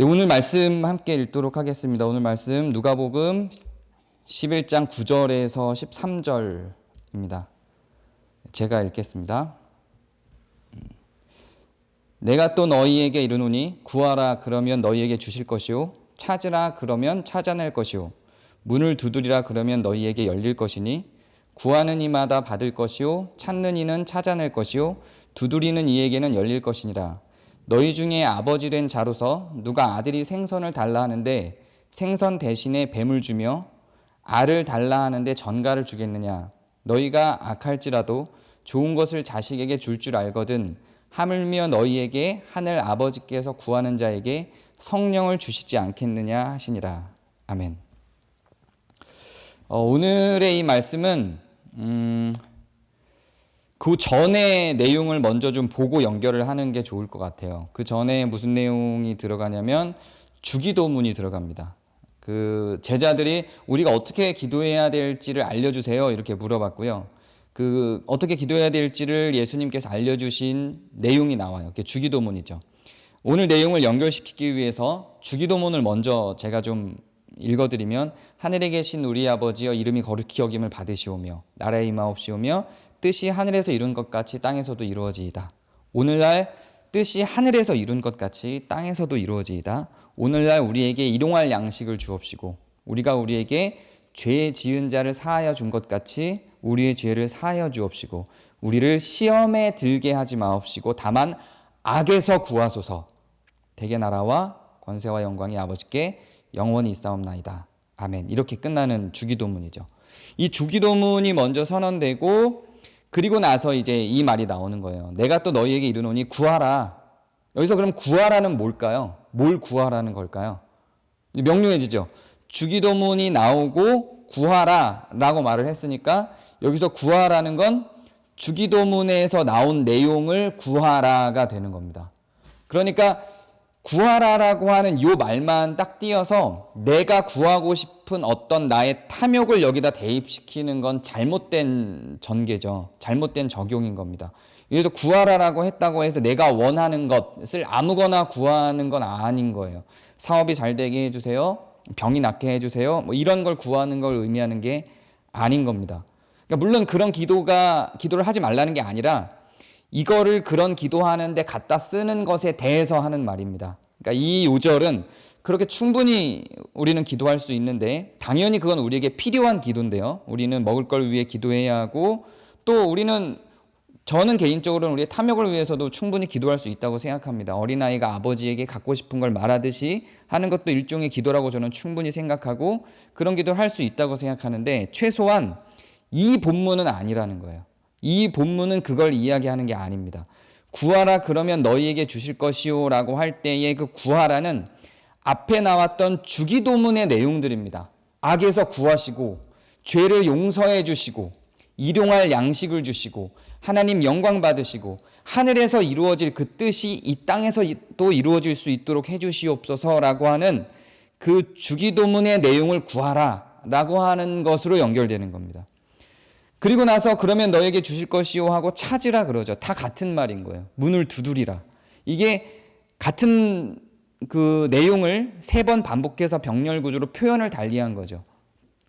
네, 오늘 말씀 함께 읽도록 하겠습니다. 오늘 말씀 누가복음 11장 9절에서 13절입니다. 제가 읽겠습니다. 내가 또 너희에게 이르노니 구하라 그러면 너희에게 주실 것이요 찾으라 그러면 찾아낼 것이요 문을 두드리라 그러면 너희에게 열릴 것이니 구하는 이마다 받을 것이요 찾는 이는 찾아낼 것이요 두드리는 이에게는 열릴 것이니라. 너희 중에 아버지 된 자로서 누가 아들이 생선을 달라 하는데 생선 대신에 뱀을 주며 알을 달라 하는데 전갈을 주겠느냐. 너희가 악할지라도 좋은 것을 자식에게 줄 줄 알거든 하물며 너희에게 하늘 아버지께서 구하는 자에게 성령을 주시지 않겠느냐 하시니라. 아멘. 오늘의 이 말씀은 그 전의 내용을 먼저 좀 보고 연결을 하는 게 좋을 것 같아요. 그 전에 무슨 내용이 들어가냐면 주기도문이 들어갑니다. 그 제자들이 우리가 어떻게 기도해야 될지를 알려주세요 이렇게 물어봤고요. 그 어떻게 기도해야 될지를 예수님께서 알려주신 내용이 나와요. 그게 주기도문이죠. 오늘 내용을 연결시키기 위해서 주기도문을 먼저 제가 좀 읽어드리면 하늘에 계신 우리 아버지여 이름이 거룩히 여김을 받으시오며 나라의 임하옵시오며 뜻이 하늘에서 이룬 것 같이 땅에서도 이루어지이다. 오늘날 뜻이 하늘에서 이룬 것 같이 땅에서도 이루어지이다. 오늘날 우리에게 일용할 양식을 주옵시고 우리가 우리에게 죄 지은 자를 사하여 준 것 같이 우리의 죄를 사하여 주옵시고 우리를 시험에 들게 하지 마옵시고 다만 악에서 구하소서. 대개 나라와 권세와 영광이 아버지께 영원히 있사옵나이다. 아멘. 이렇게 끝나는 주기도문이죠. 이 주기도문이 먼저 선언되고 그리고 나서 이제 이 말이 나오는 거예요. 내가 또 너희에게 이르노니 구하라. 여기서 그럼 구하라는 뭘까요? 뭘 구하라는 걸까요? 명료해지죠. 주기도문이 나오고 구하라 라고 말을 했으니까 여기서 구하라는 건 주기도문에서 나온 내용을 구하라가 되는 겁니다. 그러니까 구하라라고 하는 이 말만 딱 띄어서 내가 구하고 싶은 어떤 나의 탐욕을 여기다 대입시키는 건 잘못된 전개죠. 잘못된 적용인 겁니다. 여기서 구하라라고 했다고 해서 내가 원하는 것을 아무거나 구하는 건 아닌 거예요. 사업이 잘 되게 해주세요. 병이 낫게 해주세요. 뭐 이런 걸 구하는 걸 의미하는 게 아닌 겁니다. 그러니까 물론 그런 기도를 하지 말라는 게 아니라 이거를 그런 기도하는데 갖다 쓰는 것에 대해서 하는 말입니다. 그러니까 이 요절은 그렇게 충분히 우리는 기도할 수 있는데 당연히 그건 우리에게 필요한 기도인데요. 우리는 먹을 걸 위해 기도해야 하고 또 저는 개인적으로는 우리의 탐욕을 위해서도 충분히 기도할 수 있다고 생각합니다. 어린아이가 아버지에게 갖고 싶은 걸 말하듯이 하는 것도 일종의 기도라고 저는 충분히 생각하고 그런 기도를 할 수 있다고 생각하는데 최소한 이 본문은 아니라는 거예요. 이 본문은 그걸 이야기하는 게 아닙니다. 구하라 그러면 너희에게 주실 것이요 라고 할 때의 그 구하라는 앞에 나왔던 주기도문의 내용들입니다. 악에서 구하시고 죄를 용서해 주시고 일용할 양식을 주시고 하나님 영광 받으시고 하늘에서 이루어질 그 뜻이 이 땅에서 또 이루어질 수 있도록 해 주시옵소서라고 하는 그 주기도문의 내용을 구하라 라고 하는 것으로 연결되는 겁니다. 그리고 나서 그러면 너에게 주실 것이요 하고 찾으라 그러죠. 다 같은 말인 거예요. 문을 두드리라. 이게 같은 그 내용을 3번 반복해서 병렬 구조로 표현을 달리한 거죠.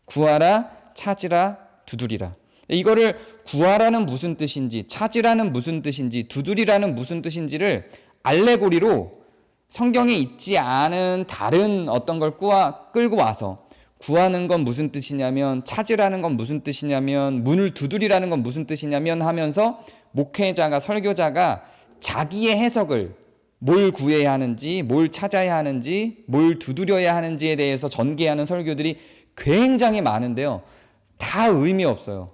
구하라, 찾으라, 두드리라. 이거를 구하라는 무슨 뜻인지, 찾으라는 무슨 뜻인지, 두드리라는 무슨 뜻인지를 알레고리로 성경에 있지 않은 다른 어떤 걸 끌고 와서 구하는 건 무슨 뜻이냐면 찾으라는 건 무슨 뜻이냐면 문을 두드리라는 건 무슨 뜻이냐면 하면서 목회자가 설교자가 자기의 해석을 뭘 구해야 하는지 뭘 찾아야 하는지 뭘 두드려야 하는지에 대해서 전개하는 설교들이 굉장히 많은데요. 다 의미 없어요.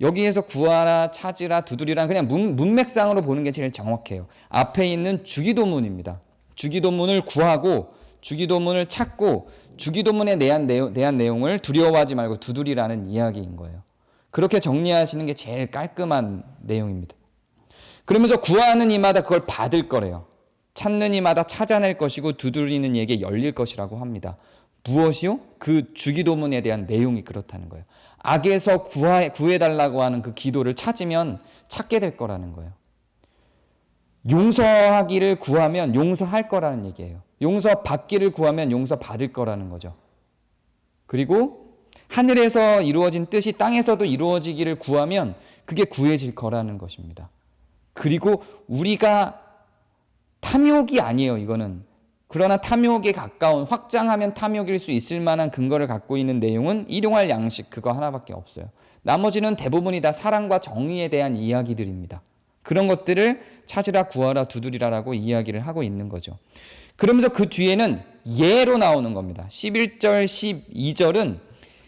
여기에서 구하라 찾으라 두드리라 그냥 문맥상으로 보는 게 제일 정확해요. 앞에 있는 주기도문입니다. 주기도문을 구하고 주기도문을 찾고 주기도문에 대한 내용을 두려워하지 말고 두드리라는 이야기인 거예요. 그렇게 정리하시는 게 제일 깔끔한 내용입니다. 그러면서 구하는 이마다 그걸 받을 거래요. 찾는 이마다 찾아낼 것이고 두드리는 이에게 열릴 것이라고 합니다. 무엇이요? 그 주기도문에 대한 내용이 그렇다는 거예요. 악에서 구해달라고 하는 그 기도를 찾으면 찾게 될 거라는 거예요. 용서하기를 구하면 용서할 거라는 얘기예요. 용서받기를 구하면 용서받을 거라는 거죠. 그리고 하늘에서 이루어진 뜻이 땅에서도 이루어지기를 구하면 그게 구해질 거라는 것입니다. 그리고 우리가 탐욕이 아니에요, 이거는. 그러나 탐욕에 가까운, 확장하면 탐욕일 수 있을 만한 근거를 갖고 있는 내용은 일용할 양식 그거 하나밖에 없어요. 나머지는 대부분이 다 사랑과 정의에 대한 이야기들입니다. 그런 것들을 찾으라, 구하라, 두드리라라고 이야기를 하고 있는 거죠. 그러면서 그 뒤에는 예로 나오는 겁니다. 11절, 12절은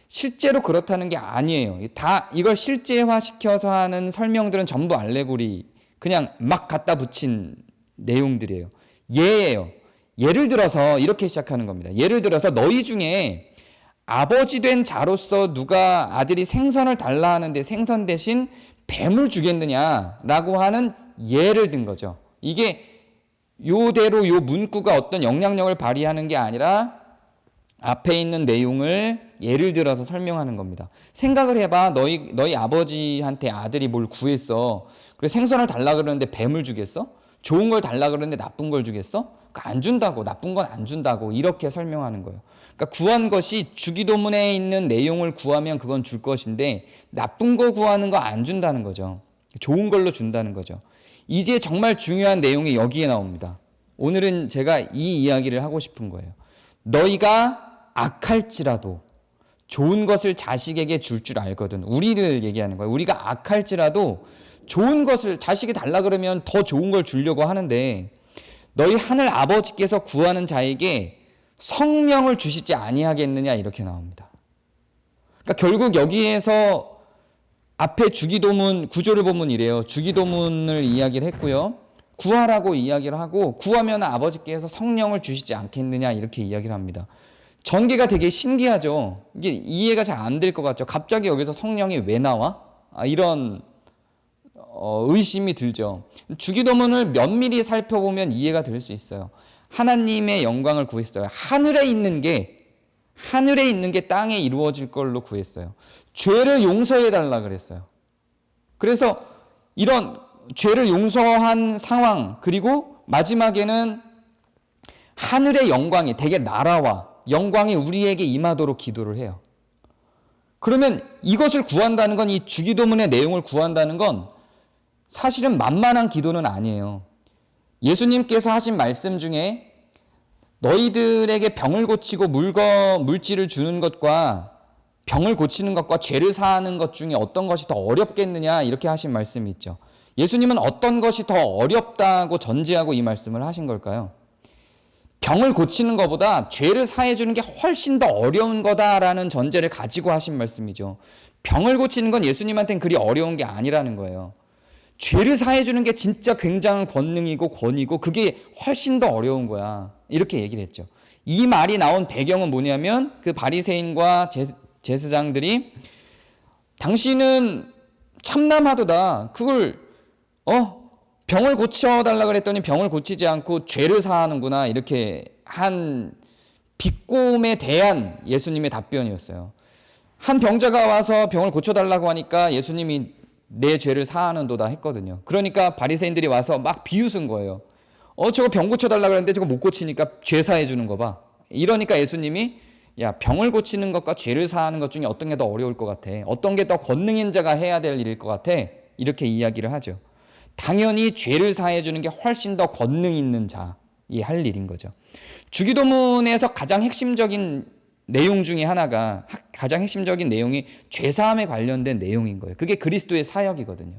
실제로 그렇다는 게 아니에요. 다 이걸 실제화시켜서 하는 설명들은 전부 알레고리, 그냥 막 갖다 붙인 내용들이에요. 예예요. 예를 들어서 이렇게 시작하는 겁니다. 예를 들어서 너희 중에 아버지 된 자로서 누가 아들이 생선을 달라 하는데 생선 대신 뱀을 주겠느냐라고 하는 예를 든 거죠. 이게 요대로 요 문구가 어떤 영향력을 발휘하는 게 아니라 앞에 있는 내용을 예를 들어서 설명하는 겁니다. 생각을 해봐. 너희 아버지한테 아들이 뭘 구했어. 그래 생선을 달라 그러는데 뱀을 주겠어? 좋은 걸 달라 그러는데 나쁜 걸 주겠어? 안 준다고, 나쁜 건 안 준다고 이렇게 설명하는 거예요. 그러니까 구한 것이 주기도문에 있는 내용을 구하면 그건 줄 것인데 나쁜 거 구하는 거 안 준다는 거죠. 좋은 걸로 준다는 거죠. 이제 정말 중요한 내용이 여기에 나옵니다. 오늘은 제가 이 이야기를 하고 싶은 거예요. 너희가 악할지라도 좋은 것을 자식에게 줄 줄 알거든. 우리를 얘기하는 거예요. 우리가 악할지라도 좋은 것을 자식이 달라 그러면 더 좋은 걸 주려고 하는데 너희 하늘 아버지께서 구하는 자에게 성령을 주시지 아니하겠느냐 이렇게 나옵니다. 그러니까 결국 여기에서 앞에 주기도문 구조를 보면 이래요. 주기도문을 이야기를 했고요. 구하라고 이야기를 하고 구하면 아버지께서 성령을 주시지 않겠느냐 이렇게 이야기를 합니다. 전개가 되게 신기하죠. 이게 이해가 잘 안 될 것 같죠. 갑자기 여기서 성령이 왜 나와? 이런 의심이 들죠. 주기도문을 면밀히 살펴보면 이해가 될 수 있어요. 하나님의 영광을 구했어요. 하늘에 있는 게 땅에 이루어질 걸로 구했어요. 죄를 용서해 달라 그랬어요. 그래서 이런 죄를 용서한 상황, 그리고 마지막에는 하늘의 영광이, 되게 나라와 영광이 우리에게 임하도록 기도를 해요. 그러면 이것을 구한다는 건, 이 주기도문의 내용을 구한다는 건 사실은 만만한 기도는 아니에요. 예수님께서 하신 말씀 중에 너희들에게 병을 고치고 물질을 주는 것과 병을 고치는 것과 죄를 사하는 것 중에 어떤 것이 더 어렵겠느냐 이렇게 하신 말씀이 있죠. 예수님은 어떤 것이 더 어렵다고 전제하고 이 말씀을 하신 걸까요? 병을 고치는 것보다 죄를 사해 주는 게 훨씬 더 어려운 거다라는 전제를 가지고 하신 말씀이죠. 병을 고치는 건 예수님한테는 그리 어려운 게 아니라는 거예요. 죄를 사해 주는 게 진짜 굉장한 권능이고 권위고 그게 훨씬 더 어려운 거야. 이렇게 얘기를 했죠. 이 말이 나온 배경은 뭐냐면 그 바리새인과 제사장들이 당신은 참남하도다. 그걸 병을 고쳐달라 그랬더니 병을 고치지 않고 죄를 사하는구나. 이렇게 한 비꼼에 대한 예수님의 답변이었어요. 한 병자가 와서 병을 고쳐달라고 하니까 예수님이 내 죄를 사하는도다 했거든요. 그러니까 바리새인들이 와서 막 비웃은 거예요. 저거 병 고쳐달라 그랬는데 저거 못 고치니까 죄 사해 주는 거 봐. 이러니까 예수님이 야, 병을 고치는 것과 죄를 사하는 것 중에 어떤 게 더 어려울 것 같아? 어떤 게 더 권능인 자가 해야 될 일일 것 같아? 이렇게 이야기를 하죠. 당연히 죄를 사해 주는 게 훨씬 더 권능 있는 자이 할 일인 거죠. 주기도문에서 가장 핵심적인 내용 중에 하나가, 가장 핵심적인 내용이 죄사함에 관련된 내용인 거예요. 그게 그리스도의 사역이거든요.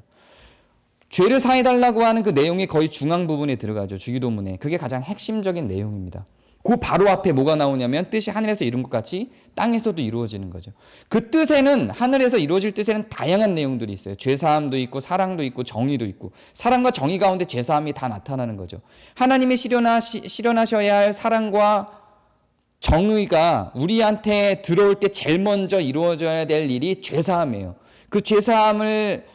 죄를 사해달라고 하는 그 내용이 거의 중앙 부분에 들어가죠. 주기도문에. 그게 가장 핵심적인 내용입니다. 그 바로 앞에 뭐가 나오냐면 뜻이 하늘에서 이룬 것 같이 땅에서도 이루어지는 거죠. 그 뜻에는, 하늘에서 이루어질 뜻에는 다양한 내용들이 있어요. 죄사함도 있고 사랑도 있고 정의도 있고, 사랑과 정의 가운데 죄사함이 다 나타나는 거죠. 하나님이 실현하셔야 할 사랑과 정의가 우리한테 들어올 때 제일 먼저 이루어져야 될 일이 죄사함이에요. 그 죄사함을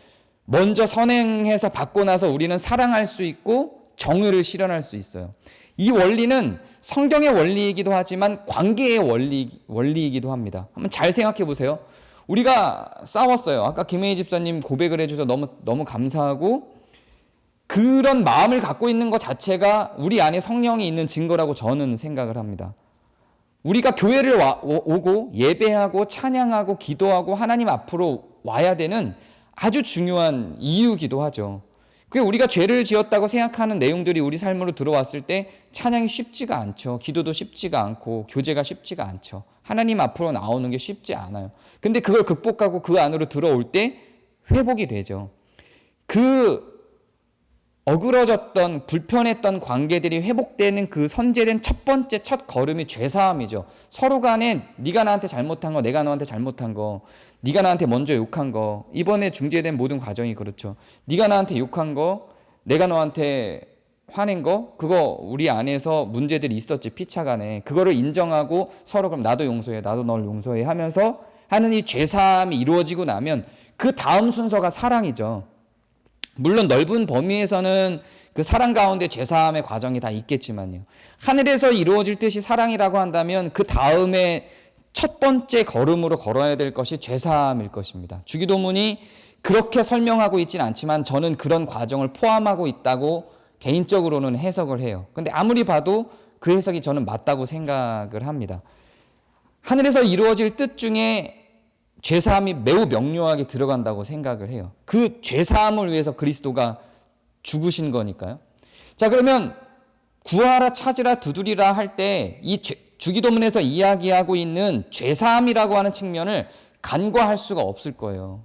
먼저 선행해서 받고 나서 우리는 사랑할 수 있고 정의를 실현할 수 있어요. 이 원리는 성경의 원리이기도 하지만 관계의 원리이기도 합니다. 한번 잘 생각해 보세요. 우리가 싸웠어요. 아까 김혜희 집사님 고백을 해주셔서 너무 감사하고, 그런 마음을 갖고 있는 것 자체가 우리 안에 성령이 있는 증거라고 저는 생각을 합니다. 우리가 교회를 오고 예배하고 찬양하고 기도하고 하나님 앞으로 와야 되는 아주 중요한 이유기도 하죠. 그게 우리가 죄를 지었다고 생각하는 내용들이 우리 삶으로 들어왔을 때 찬양이 쉽지가 않죠. 기도도 쉽지가 않고 교제가 쉽지가 않죠. 하나님 앞으로 나오는 게 쉽지 않아요. 근데 그걸 극복하고 그 안으로 들어올 때 회복이 되죠. 그 어그러졌던 불편했던 관계들이 회복되는 그 선제된 첫 번째 첫 걸음이 죄사함이죠. 서로 간에 네가 나한테 잘못한 거, 내가 너한테 잘못한 거, 네가 나한테 먼저 욕한 거, 이번에 중재된 모든 과정이 그렇죠. 네가 나한테 욕한 거, 내가 너한테 화낸 거, 그거 우리 안에서 문제들이 있었지, 피차간에. 그거를 인정하고 서로 그럼 나도 용서해, 나도 널 용서해 하면서 하는 이 죄사함이 이루어지고 나면 그 다음 순서가 사랑이죠. 물론 넓은 범위에서는 그 사랑 가운데 죄사함의 과정이 다 있겠지만요. 하늘에서 이루어질 뜻이 사랑이라고 한다면 그 다음에 첫 번째 걸음으로 걸어야 될 것이 죄사함일 것입니다. 주기도문이 그렇게 설명하고 있진 않지만 저는 그런 과정을 포함하고 있다고 개인적으로는 해석을 해요. 근데 아무리 봐도 그 해석이 저는 맞다고 생각을 합니다. 하늘에서 이루어질 뜻 중에 죄사함이 매우 명료하게 들어간다고 생각을 해요. 그 죄사함을 위해서 그리스도가 죽으신 거니까요. 자, 그러면 구하라, 찾으라, 두드리라 할 때 이 주기도문에서 이야기하고 있는 죄사함이라고 하는 측면을 간과할 수가 없을 거예요.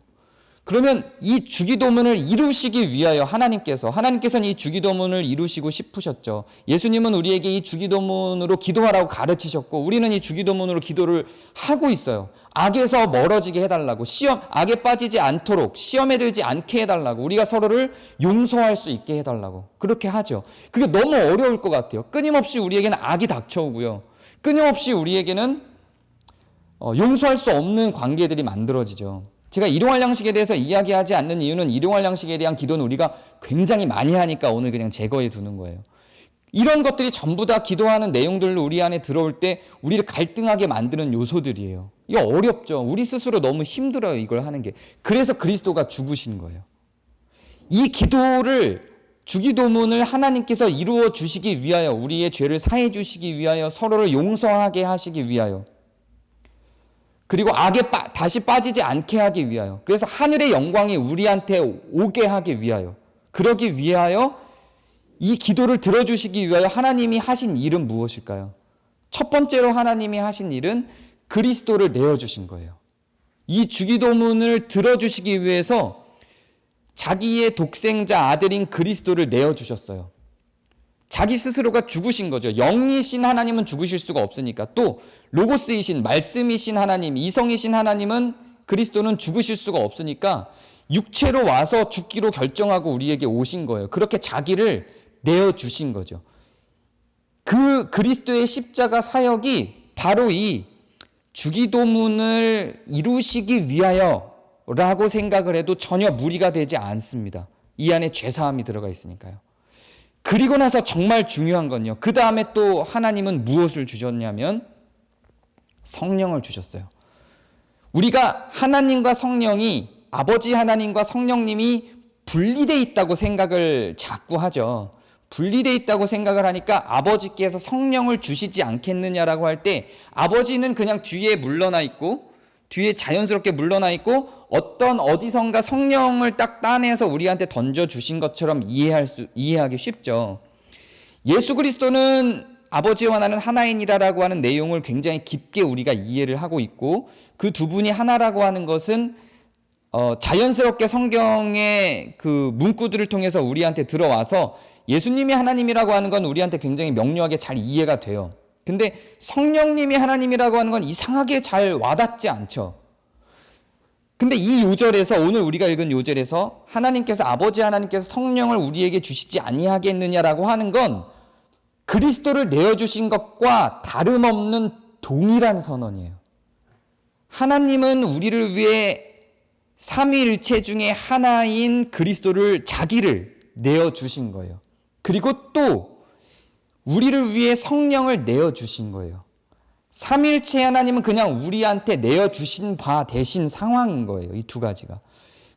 그러면 이 주기도문을 이루시기 위하여 하나님께서는 이 주기도문을 이루시고 싶으셨죠. 예수님은 우리에게 이 주기도문으로 기도하라고 가르치셨고 우리는 이 주기도문으로 기도를 하고 있어요. 악에서 멀어지게 해달라고, 악에 빠지지 않도록, 시험에 들지 않게 해달라고, 우리가 서로를 용서할 수 있게 해달라고 그렇게 하죠. 그게 너무 어려울 것 같아요. 끊임없이 우리에게는 악이 닥쳐오고요. 끊임없이 우리에게는 용서할 수 없는 관계들이 만들어지죠. 제가 일용할 양식에 대해서 이야기하지 않는 이유는 일용할 양식에 대한 기도는 우리가 굉장히 많이 하니까 오늘 그냥 제거해 두는 거예요. 이런 것들이 전부 다 기도하는 내용들로 우리 안에 들어올 때 우리를 갈등하게 만드는 요소들이에요. 이거 어렵죠. 우리 스스로 너무 힘들어요, 이걸 하는 게. 그래서 그리스도가 죽으신 거예요. 이 기도를, 주기도문을 하나님께서 이루어 주시기 위하여, 우리의 죄를 사해 주시기 위하여, 서로를 용서하게 하시기 위하여, 그리고 악에 다시 빠지지 않게 하기 위하여, 그래서 하늘의 영광이 우리한테 오게 하기 위하여, 그러기 위하여 이 기도를 들어주시기 위하여 하나님이 하신 일은 무엇일까요? 첫 번째로 하나님이 하신 일은 그리스도를 내어주신 거예요. 이 주기도문을 들어주시기 위해서 자기의 독생자 아들인 그리스도를 내어주셨어요. 자기 스스로가 죽으신 거죠. 영이신 하나님은 죽으실 수가 없으니까. 또 로고스이신, 말씀이신 하나님, 이성이신 하나님은, 그리스도는 죽으실 수가 없으니까 육체로 와서 죽기로 결정하고 우리에게 오신 거예요. 그렇게 자기를 내어주신 거죠. 그 그리스도의 십자가 사역이 바로 이 주기도문을 이루시기 위하여 라고 생각을 해도 전혀 무리가 되지 않습니다. 이 안에 죄사함이 들어가 있으니까요. 그리고 나서 정말 중요한 건요, 그 다음에 또 하나님은 무엇을 주셨냐면 성령을 주셨어요. 우리가 하나님과 성령이, 아버지 하나님과 성령님이 분리되어 있다고 생각을 자꾸 하죠. 분리되어 있다고 생각을 하니까 아버지께서 성령을 주시지 않겠느냐라고 할 때 아버지는 그냥 뒤에 물러나 있고, 뒤에 자연스럽게 물러나 있고 어디선가 성령을 딱 따내서 우리한테 던져주신 것처럼 이해하기 쉽죠. 예수 그리스도는 아버지와 나는 하나이니라라고 하는 내용을 굉장히 깊게 우리가 이해를 하고 있고, 그 두 분이 하나라고 하는 것은 자연스럽게 성경의 그 문구들을 통해서 우리한테 들어와서 예수님이 하나님이라고 하는 건 우리한테 굉장히 명료하게 잘 이해가 돼요. 근데 성령님이 하나님이라고 하는 건 이상하게 잘 와닿지 않죠. 근데 이 요절에서, 오늘 우리가 읽은 요절에서 하나님께서, 아버지 하나님께서 성령을 우리에게 주시지 아니하겠느냐라고 하는 건 그리스도를 내어주신 것과 다름없는 동일한 선언이에요. 하나님은 우리를 위해 삼위일체 중에 하나인 그리스도를, 자기를 내어주신 거예요. 그리고 또 우리를 위해 성령을 내어주신 거예요. 삼위일체 하나님은 그냥 우리한테 내어주신 바 대신 상황인 거예요. 이 두 가지가.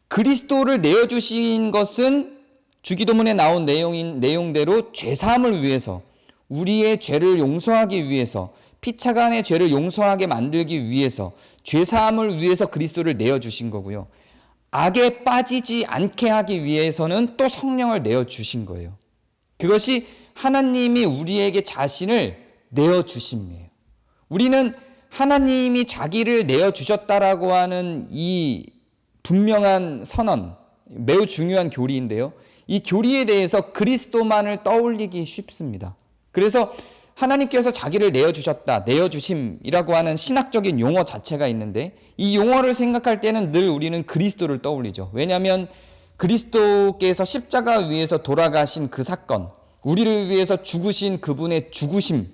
그리스도를 내어주신 것은 주기도문에 나온 내용대로 죄사함을 위해서, 우리의 죄를 용서하기 위해서, 피차간의 죄를 용서하게 만들기 위해서, 죄사함을 위해서 그리스도를 내어주신 거고요. 악에 빠지지 않게 하기 위해서는 또 성령을 내어주신 거예요. 그것이 하나님이 우리에게 자신을 내어주심이에요. 우리는 하나님이 자기를 내어주셨다라고 하는 이 분명한 선언, 매우 중요한 교리인데요. 이 교리에 대해서 그리스도만을 떠올리기 쉽습니다. 그래서 하나님께서 자기를 내어주셨다, 내어주심이라고 하는 신학적인 용어 자체가 있는데, 이 용어를 생각할 때는 늘 우리는 그리스도를 떠올리죠. 왜냐하면 그리스도께서 십자가 위에서 돌아가신 그 사건, 우리를 위해서 죽으신 그분의 죽으심,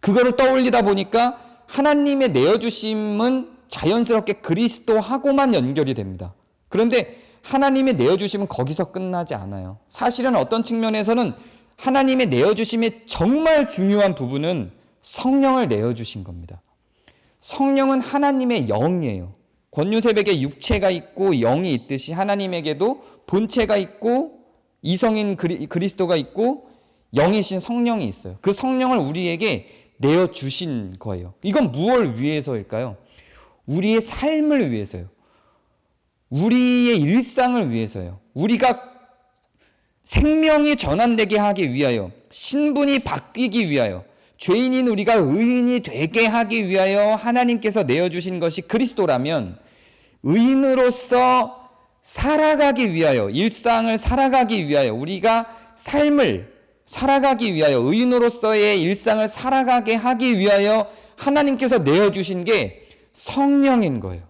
그거를 떠올리다 보니까 하나님의 내어주심은 자연스럽게 그리스도하고만 연결이 됩니다. 그런데 하나님의 내어주심은 거기서 끝나지 않아요. 사실은 어떤 측면에서는 하나님의 내어주심의 정말 중요한 부분은 성령을 내어주신 겁니다. 성령은 하나님의 영이에요. 권유새벽에 육체가 있고 영이 있듯이 하나님에게도 본체가 있고 이성인 그리스도가 있고 영이신 성령이 있어요. 그 성령을 우리에게 내어주신 거예요. 이건 무엇을 위해서일까요? 우리의 삶을 위해서요. 우리의 일상을 위해서요. 우리가 생명이 전환되게 하기 위하여, 신분이 바뀌기 위하여, 죄인인 우리가 의인이 되게 하기 위하여 하나님께서 내어주신 것이 그리스도라면, 의인으로서 살아가기 위하여, 일상을 살아가기 위하여, 우리가 삶을 살아가기 위하여, 의인으로서의 일상을 살아가게 하기 위하여 하나님께서 내어주신 게 성령인 거예요.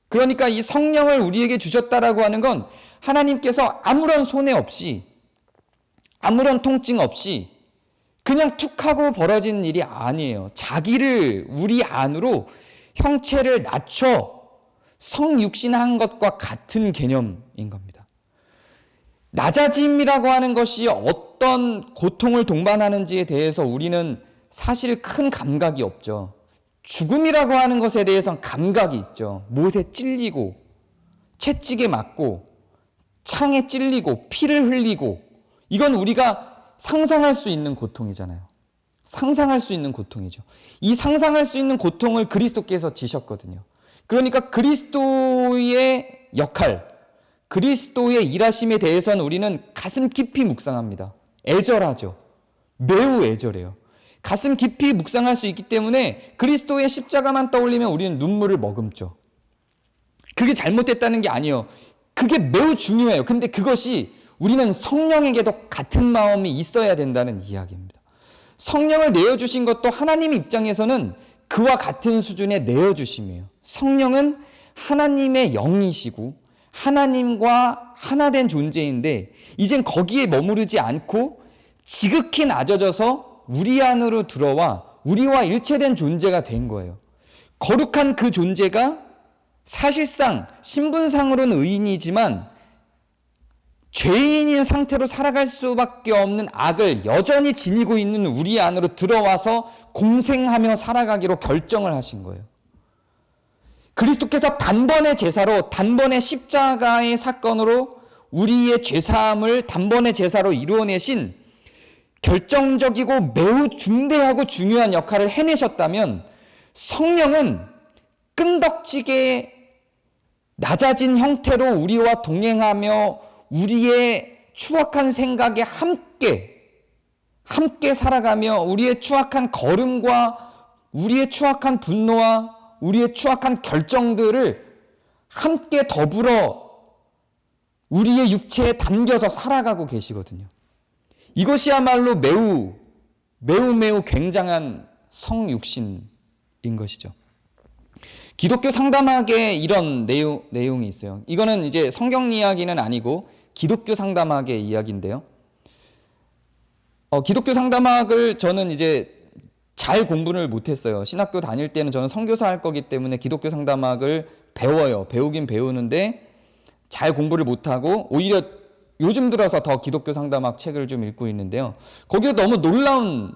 그러니까 이 성령을 우리에게 주셨다라고 하는 건 하나님께서 아무런 손해 없이, 아무런 통증 없이 그냥 툭 하고 벌어진 일이 아니에요. 자기를 우리 안으로 형체를 낮춰 성육신한 것과 같은 개념인 겁니다. 낮아짐이라고 하는 것이 어떤 고통을 동반하는지에 대해서 우리는 사실 큰 감각이 없죠. 죽음이라고 하는 것에 대해서는 감각이 있죠. 못에 찔리고 채찍에 맞고 창에 찔리고 피를 흘리고, 이건 우리가 상상할 수 있는 고통이잖아요. 상상할 수 있는 고통이죠. 이 상상할 수 있는 고통을 그리스도께서 지셨거든요. 그러니까 그리스도의 역할, 그리스도의 일하심에 대해서는 우리는 가슴 깊이 묵상합니다. 애절하죠. 매우 애절해요. 가슴 깊이 묵상할 수 있기 때문에 그리스도의 십자가만 떠올리면 우리는 눈물을 머금죠. 그게 잘못됐다는 게 아니에요. 그게 매우 중요해요. 근데 그것이 우리는 성령에게도 같은 마음이 있어야 된다는 이야기입니다. 성령을 내어주신 것도 하나님 입장에서는 그와 같은 수준의 내어주심이에요. 성령은 하나님의 영이시고 하나님과 하나된 존재인데, 이젠 거기에 머무르지 않고 지극히 낮아져서 우리 안으로 들어와 우리와 일체된 존재가 된 거예요. 거룩한 그 존재가 사실상 신분상으로는 의인이지만 죄인인 상태로 살아갈 수밖에 없는 악을 여전히 지니고 있는 우리 안으로 들어와서 공생하며 살아가기로 결정을 하신 거예요. 그리스도께서 단번의 제사로, 단번의 십자가의 사건으로 우리의 죄사함을 단번의 제사로 이루어내신 결정적이고 매우 중대하고 중요한 역할을 해내셨다면, 성령은 끈덕지게 낮아진 형태로 우리와 동행하며 우리의 추악한 생각에 함께 살아가며 우리의 추악한 걸음과 우리의 추악한 분노와 우리의 추악한 결정들을 함께 더불어 우리의 육체에 담겨서 살아가고 계시거든요. 이것이야말로 매우 굉장한 성육신인 것이죠. 기독교 상담학에 이런 내용이 있어요. 이거는 이제 성경 이야기는 아니고 기독교 상담학의 이야기인데요. 기독교 상담학을 저는 이제 잘 공부를 못했어요. 신학교 다닐 때는 저는 선교사 할 거기 때문에 기독교 상담학을 배워요. 배우긴 배우는데 잘 공부를 못하고 오히려 요즘 들어서 더 기독교 상담학 책을 좀 읽고 있는데요. 거기에 너무 놀라운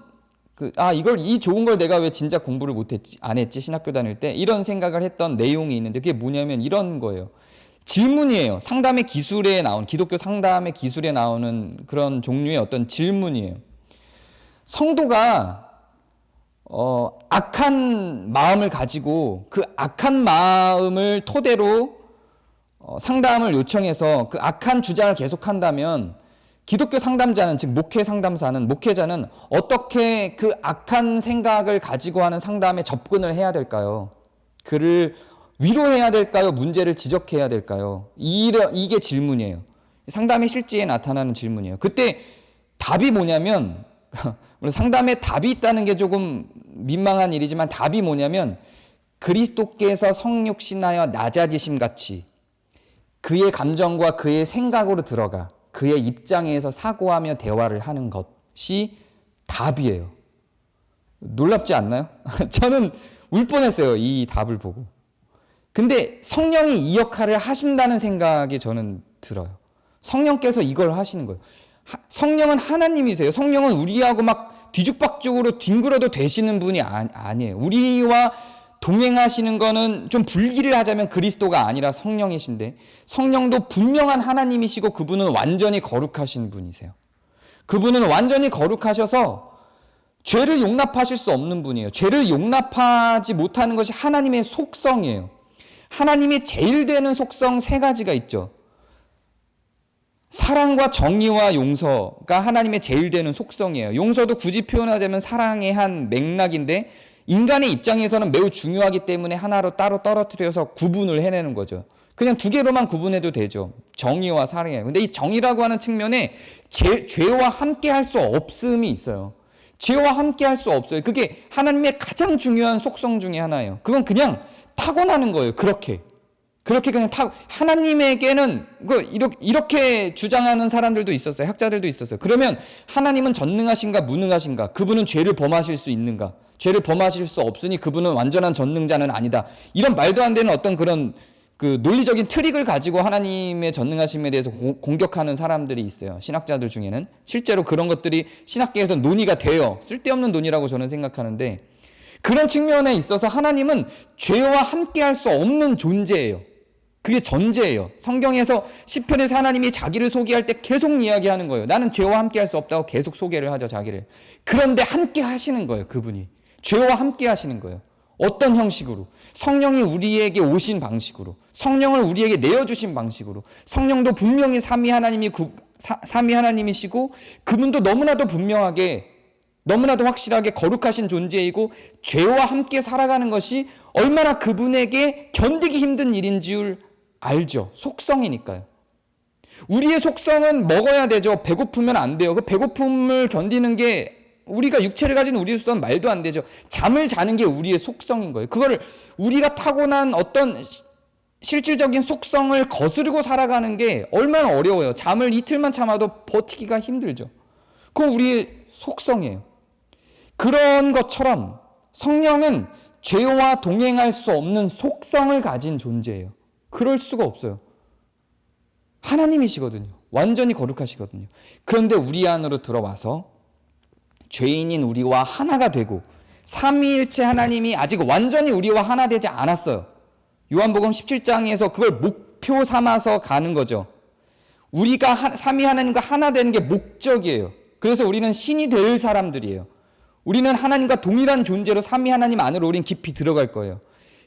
이 좋은 걸 내가 왜 진짜 공부를 안 했지 신학교 다닐 때, 이런 생각을 했던 내용이 있는데, 그게 뭐냐면 이런 거예요. 질문이에요. 상담의 기술에 나온, 기독교 상담의 기술에 나오는 그런 종류의 어떤 질문이에요. 성도가 악한 마음을 가지고 그 악한 마음을 토대로 상담을 요청해서 그 악한 주장을 계속한다면 기독교 상담자는, 즉 목회 상담사는, 목회자는 어떻게 그 악한 생각을 가지고 하는 상담에 접근을 해야 될까요? 그를 위로해야 될까요? 문제를 지적해야 될까요? 이게 질문이에요. 상담의 실제에 나타나는 질문이에요. 그때 답이 뭐냐면 물론 상담에 답이 있다는 게 조금 민망한 일이지만 답이 뭐냐면 그리스도께서 성육신하여 낮아지심 같이 그의 감정과 그의 생각으로 들어가 그의 입장에서 사고하며 대화를 하는 것이 답이에요. 놀랍지 않나요? 저는 울 뻔했어요. 이 답을 보고. 근데 성령이 이 역할을 하신다는 생각이 저는 들어요. 성령께서 이걸 하시는 거예요. 성령은 하나님이세요. 성령은 우리하고 막 뒤죽박죽으로 뒹굴어도 되시는 분이 아니에요. 우리와 동행하시는 거는 좀 분리를 하자면 그리스도가 아니라 성령이신데 성령도 분명한 하나님이시고 그분은 완전히 거룩하신 분이세요. 그분은 완전히 거룩하셔서 죄를 용납하실 수 없는 분이에요. 죄를 용납하지 못하는 것이 하나님의 속성이에요. 하나님의 제일 되는 속성 세 가지가 있죠. 사랑과 정의와 용서가 하나님의 제일 되는 속성이에요. 용서도 굳이 표현하자면 사랑의 한 맥락인데 인간의 입장에서는 매우 중요하기 때문에 하나로 따로 떨어뜨려서 구분을 해내는 거죠. 그냥 두 개로만 구분해도 되죠. 정의와 사랑이에요. 근데 이 정의라고 하는 측면에 죄와 함께 할 수 없음이 있어요. 죄와 함께 할 수 없어요. 그게 하나님의 가장 중요한 속성 중에 하나예요. 그건 그냥 타고나는 거예요. 그렇게 그냥 하나님에게는 이렇게 주장하는 사람들도 있었어요. 학자들도 있었어요. 그러면 하나님은 전능하신가 무능하신가? 그분은 죄를 범하실 수 있는가? 죄를 범하실 수 없으니 그분은 완전한 전능자는 아니다. 이런 말도 안 되는 어떤 그런 그 논리적인 트릭을 가지고 하나님의 전능하심에 대해서 공격하는 사람들이 있어요. 신학자들 중에는. 실제로 그런 것들이 신학계에서 논의가 돼요. 쓸데없는 논의라고 저는 생각하는데 그런 측면에 있어서 하나님은 죄와 함께 할 수 없는 존재예요. 그게 전제예요. 성경에서 시편에서 하나님이 자기를 소개할 때 계속 이야기하는 거예요. 나는 죄와 함께 할 수 없다고 계속 소개를 하죠, 자기를. 그런데 함께 하시는 거예요, 그분이. 죄와 함께 하시는 거예요. 어떤 형식으로? 성령이 우리에게 오신 방식으로, 성령을 우리에게 내어주신 방식으로. 성령도 분명히 삼위 하나님이시고 그분도 너무나도 분명하게, 너무나도 확실하게 거룩하신 존재이고 죄와 함께 살아가는 것이 얼마나 그분에게 견디기 힘든 일인 줄 알죠. 속성이니까요. 우리의 속성은 먹어야 되죠. 배고프면 안 돼요. 그 배고픔을 견디는 게 우리가 육체를 가진 우리로서는 말도 안 되죠. 잠을 자는 게 우리의 속성인 거예요. 그거를 우리가 타고난 어떤 실질적인 속성을 거스르고 살아가는 게 얼마나 어려워요. 잠을 이틀만 참아도 버티기가 힘들죠. 그건 우리의 속성이에요. 그런 것처럼 성령은 죄와 동행할 수 없는 속성을 가진 존재예요. 그럴 수가 없어요. 하나님이시거든요. 완전히 거룩하시거든요. 그런데 우리 안으로 들어와서 죄인인 우리와 하나가 되고 삼위일체 하나님이 아직 완전히 우리와 하나 되지 않았어요. 요한복음 17장에서 그걸 목표 삼아서 가는 거죠. 우리가 삼위 하나님과 하나 되는 게 목적이에요. 그래서 우리는 신이 될 사람들이에요. 우리는 하나님과 동일한 존재로 삼위 하나님 안으로 우린 깊이 들어갈 거예요.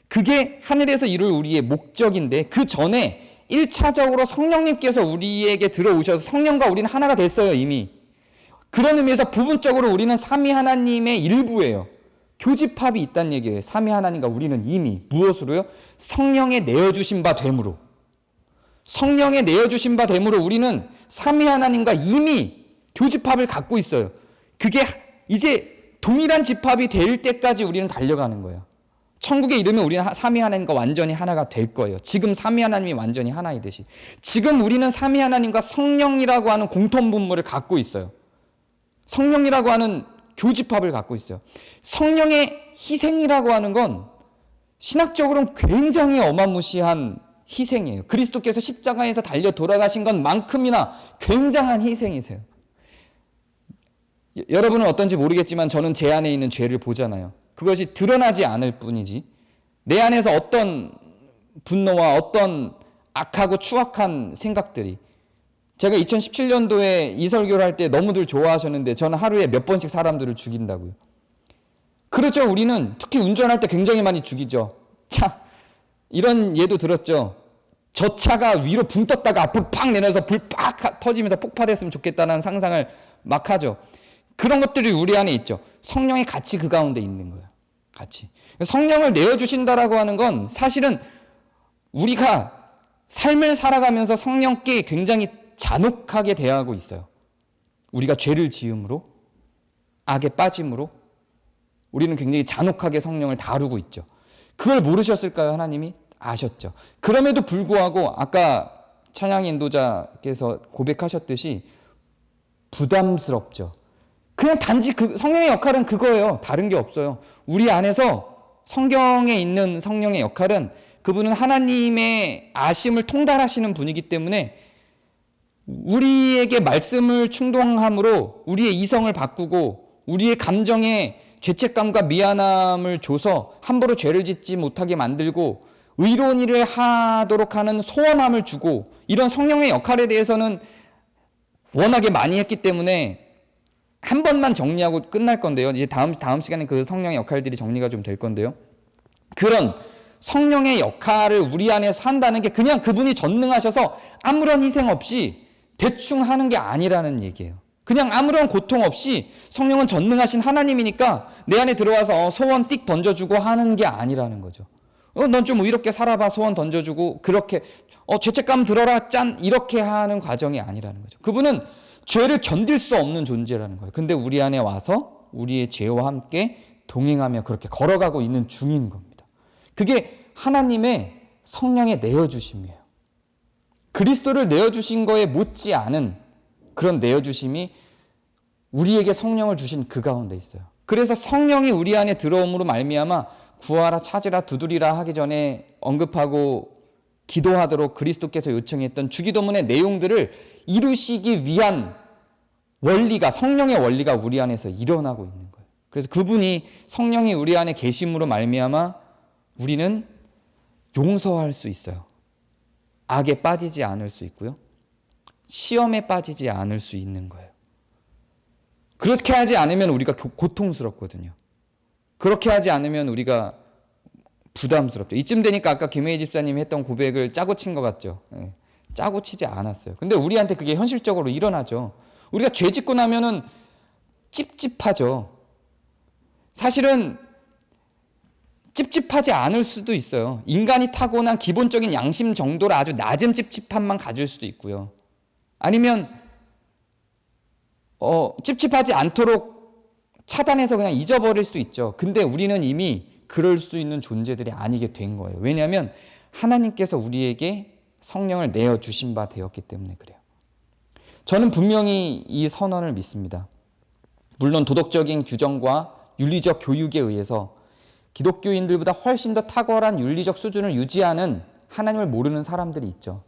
그게 하늘에서 이룰 우리의 목적인데 그 전에 1차적으로 성령님께서 우리에게 들어오셔서 성령과 우리는 하나가 됐어요, 이미. 그런 의미에서 부분적으로 우리는 삼위 하나님의 일부예요. 교집합이 있다는 얘기예요. 삼위 하나님과 우리는 이미 무엇으로요? 성령에 내어주신 바 됨으로. 성령에 내어주신 바 됨으로 우리는 삼위 하나님과 이미 교집합을 갖고 있어요. 그게 이제 동일한 집합이 될 때까지 우리는 달려가는 거예요. 천국에 이르면 우리는 삼위 하나님과 완전히 하나가 될 거예요. 지금 삼위 하나님이 완전히 하나이듯이. 지금 우리는 삼위 하나님과 성령이라고 하는 공통분모를 갖고 있어요. 성령이라고 하는 교집합을 갖고 있어요. 성령의 희생이라고 하는 건 신학적으로는 굉장히 어마무시한 희생이에요. 그리스도께서 십자가에서 달려 돌아가신 것만큼이나 굉장한 희생이세요. 여러분은 어떤지 모르겠지만 저는 제 안에 있는 죄를 보잖아요. 그것이 드러나지 않을 뿐이지 내 안에서 어떤 분노와 어떤 악하고 추악한 생각들이. 제가 2017년도에 이 설교를 할 때 너무들 좋아하셨는데 저는 하루에 몇 번씩 사람들을 죽인다고요. 그렇죠. 우리는 특히 운전할 때 굉장히 많이 죽이죠. 차, 이런 예도 들었죠. 저 차가 위로 붕 떴다가 앞으로 팍 내려서 불 팍 터지면서 폭파됐으면 좋겠다는 상상을 막 하죠. 그런 것들이 우리 안에 있죠. 성령이 같이 그 가운데 있는 거예요. 같이. 성령을 내어주신다라고 하는 건 사실은 우리가 삶을 살아가면서 성령께 굉장히 잔혹하게 대하고 있어요. 우리가 죄를 지음으로, 악에 빠짐으로 우리는 굉장히 잔혹하게 성령을 다루고 있죠. 그걸 모르셨을까요? 하나님이 아셨죠. 그럼에도 불구하고 아까 찬양 인도자께서 고백하셨듯이 부담스럽죠. 그냥 단지 그 성령의 역할은 그거예요. 다른 게 없어요. 우리 안에서 성경에 있는 성령의 역할은 그분은 하나님의 아심을 통달하시는 분이기 때문에 우리에게 말씀을 충동함으로 우리의 이성을 바꾸고 우리의 감정에 죄책감과 미안함을 줘서 함부로 죄를 짓지 못하게 만들고 의로운 일을 하도록 하는 소원함을 주고, 이런 성령의 역할에 대해서는 워낙에 많이 했기 때문에 한 번만 정리하고 끝날 건데요. 이제 다음 시간에 그 성령의 역할들이 정리가 좀 될 건데요. 그런 성령의 역할을 우리 안에서 한다는 게 그냥 그분이 전능하셔서 아무런 희생 없이 대충 하는 게 아니라는 얘기예요. 그냥 아무런 고통 없이 성령은 전능하신 하나님이니까 내 안에 들어와서 소원 띡 던져주고 하는 게 아니라는 거죠. 넌 좀 의롭게 살아봐, 소원 던져주고 그렇게 죄책감 들어라 짠 이렇게 하는 과정이 아니라는 거죠. 그분은 죄를 견딜 수 없는 존재라는 거예요. 근데 우리 안에 와서 우리의 죄와 함께 동행하며 그렇게 걸어가고 있는 중인 겁니다. 그게 하나님의 성령의 내어주심이에요. 그리스도를 내어주신 거에 못지않은 그런 내어주심이 우리에게 성령을 주신 그 가운데 있어요. 그래서 성령이 우리 안에 들어옴으로 말미암아 구하라 찾으라 두드리라 하기 전에 언급하고 기도하도록 그리스도께서 요청했던 주기도문의 내용들을 이루시기 위한 원리가, 성령의 원리가 우리 안에서 일어나고 있는 거예요. 그래서 그분이, 성령이 우리 안에 계심으로 말미암아 우리는 용서할 수 있어요. 악에 빠지지 않을 수 있고요. 시험에 빠지지 않을 수 있는 거예요. 그렇게 하지 않으면 우리가 고통스럽거든요. 그렇게 하지 않으면 우리가 부담스럽죠. 이쯤 되니까 아까 김혜희 집사님이 했던 고백을 짜고 친 것 같죠. 네. 짜고 치지 않았어요. 근데 우리한테 그게 현실적으로 일어나죠. 우리가 죄 짓고 나면은 찝찝하죠. 사실은 찝찝하지 않을 수도 있어요. 인간이 타고난 기본적인 양심 정도로 아주 낮은 찝찝함만 가질 수도 있고요. 아니면 찝찝하지 않도록 차단해서 그냥 잊어버릴 수도 있죠. 근데 우리는 이미 그럴 수 있는 존재들이 아니게 된 거예요. 왜냐하면 하나님께서 우리에게 성령을 내어주신 바 되었기 때문에 그래요. 저는 분명히 이 선언을 믿습니다. 물론 도덕적인 규정과 윤리적 교육에 의해서 기독교인들보다 훨씬 더 탁월한 윤리적 수준을 유지하는 하나님을 모르는 사람들이 있죠.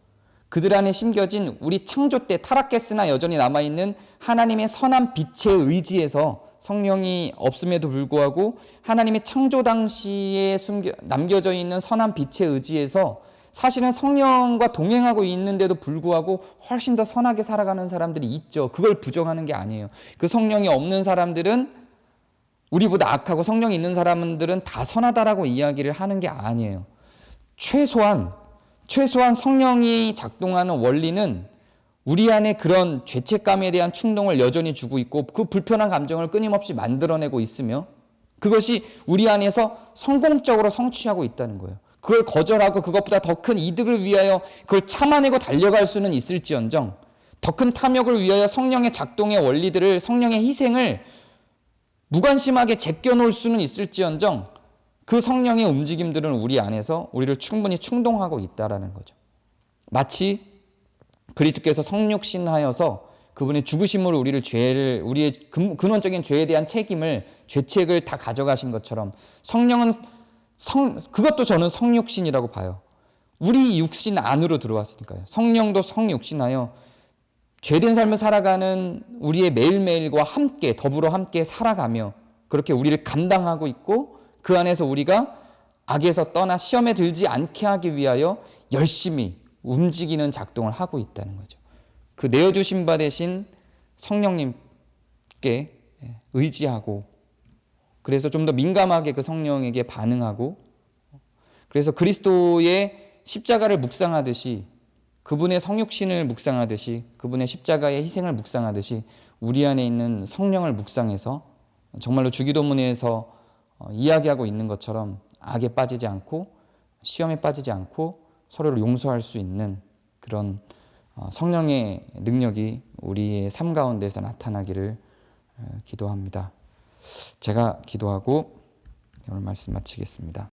그들 안에 심겨진 우리 창조 때 타락했으나 여전히 남아있는 하나님의 선한 빛의 의지에서, 성령이 없음에도 불구하고 하나님의 창조 당시에 남겨져 있는 선한 빛의 의지에서 사실은 성령과 동행하고 있는데도 불구하고 훨씬 더 선하게 살아가는 사람들이 있죠. 그걸 부정하는 게 아니에요. 그 성령이 없는 사람들은 우리보다 악하고, 성령이 있는 사람들은 다 선하다라고 이야기를 하는 게 아니에요. 최소한 성령이 작동하는 원리는 우리 안에 그런 죄책감에 대한 충동을 여전히 주고 있고 그 불편한 감정을 끊임없이 만들어내고 있으며 그것이 우리 안에서 성공적으로 성취하고 있다는 거예요. 그걸 거절하고 그것보다 더 큰 이득을 위하여 그걸 참아내고 달려갈 수는 있을지언정 더 큰 탐욕을 위하여 성령의 작동의 원리들을, 성령의 희생을 무관심하게 제껴놓을 수는 있을지언정 그 성령의 움직임들은 우리 안에서 우리를 충분히 충동하고 있다라는 거죠. 마치 그리스도께서 성육신하여서 그분의 죽으심으로 우리의 근원적인 죄에 대한 죄책을 다 가져가신 것처럼 성령은 그것도 저는 성육신이라고 봐요. 우리 육신 안으로 들어왔으니까요. 성령도 성육신하여 죄된 삶을 살아가는 우리의 매일매일과 함께, 더불어 함께 살아가며 그렇게 우리를 감당하고 있고 그 안에서 우리가 악에서 떠나 시험에 들지 않게 하기 위하여 열심히 움직이는 작동을 하고 있다는 거죠. 그 내어주신 바 되신 성령님께 의지하고, 그래서 좀 더 민감하게 그 성령에게 반응하고, 그래서 그리스도의 십자가를 묵상하듯이, 그분의 성육신을 묵상하듯이, 그분의 십자가의 희생을 묵상하듯이 우리 안에 있는 성령을 묵상해서 정말로 주기도문에서 이야기하고 있는 것처럼 악에 빠지지 않고 시험에 빠지지 않고 서로를 용서할 수 있는 그런 성령의 능력이 우리의 삶 가운데서 나타나기를 기도합니다. 제가 기도하고 오늘 말씀 마치겠습니다.